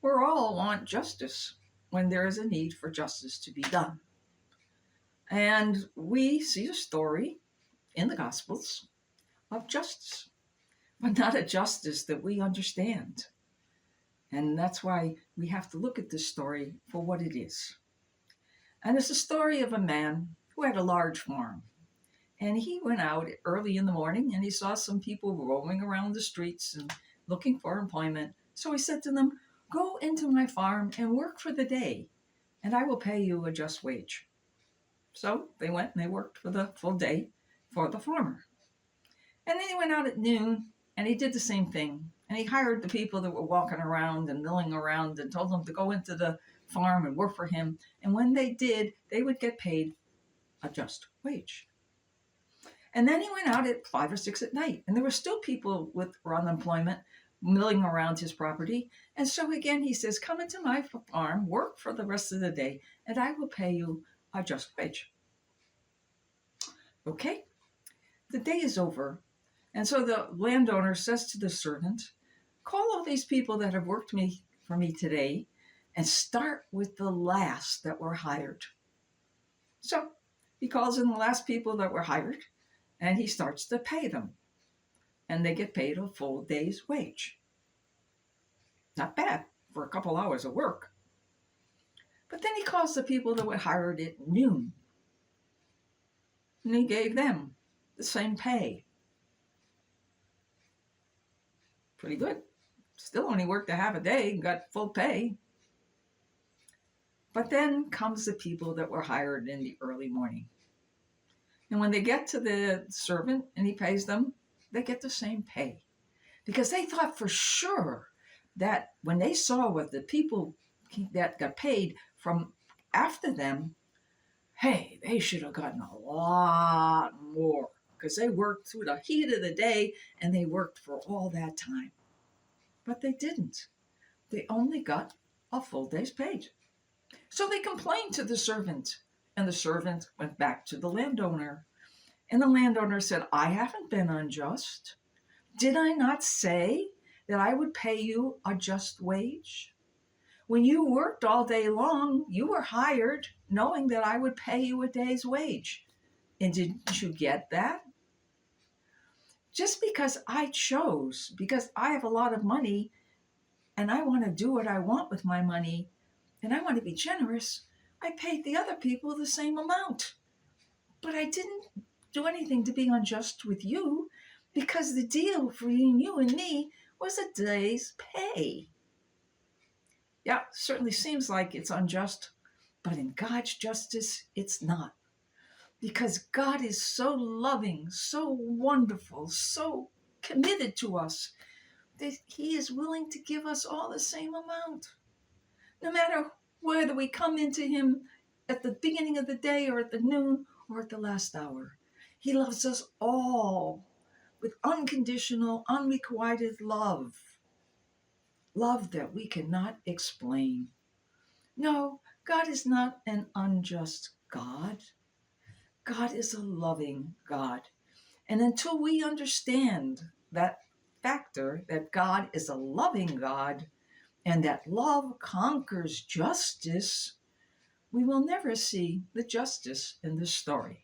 We all want justice when there is a need for justice to be done. And we see a story in the Gospels of justice, but not a justice that we understand. And that's why we have to look at this story for what it is. And it's a story of a man who had a large farm. And he went out early in the morning and he saw some people roaming around the streets and looking for employment. So he said to them, "Go into my farm and work for the day, and I will pay you a just wage." So they went and they worked for the full day for the farmer. And then he went out at noon and he did the same thing. And he hired the people that were walking around and milling around and told them to go into the farm and work for him. And when they did, they would get paid a just wage. And then he went out at 5 or 6 at night, and there were still people with unemployment milling around his property. And so again, he says, "Come into my farm, work for the rest of the day, and I will pay you a just wage." Okay, the day is over. And so the landowner says to the servant, "Call all these people that have worked for me today and start with the last that were hired." So he calls in the last people that were hired and he starts to pay them. And they get paid a full day's wage. Not bad for a couple hours of work. But then he calls the people that were hired at noon. And he gave them the same pay. Pretty good. Still only worked a half a day and got full pay. But then comes the people that were hired in the early morning. And when they get to the servant and he pays them, they get the same pay. Because they thought for sure that when they saw what the people that got paid from after them, hey, they should have gotten a lot more because they worked through the heat of the day and they worked for all that time. But they didn't. They only got a full day's pay. So they complained to the servant, and the servant went back to the landowner. And the landowner said, "I haven't been unjust. Did I not say that I would pay you a just wage? When you worked all day long, you were hired knowing that I would pay you a day's wage. And didn't you get that? Just because I chose, because I have a lot of money and I want to do what I want with my money and I want to be generous, I paid the other people the same amount. But I didn't do anything to be unjust with you because the deal between you and me was a day's pay." Yeah, certainly seems like it's unjust, but in God's justice, it's not. Because God is so loving, so wonderful, so committed to us that he is willing to give us all the same amount. No matter whether we come into him at the beginning of the day or at the noon or at the last hour. He loves us all with unconditional, unrequited love. Love that we cannot explain. No, God is not an unjust God. God is a loving God. And until we understand that factor, that God is a loving God and that love conquers justice, we will never see the justice in this story.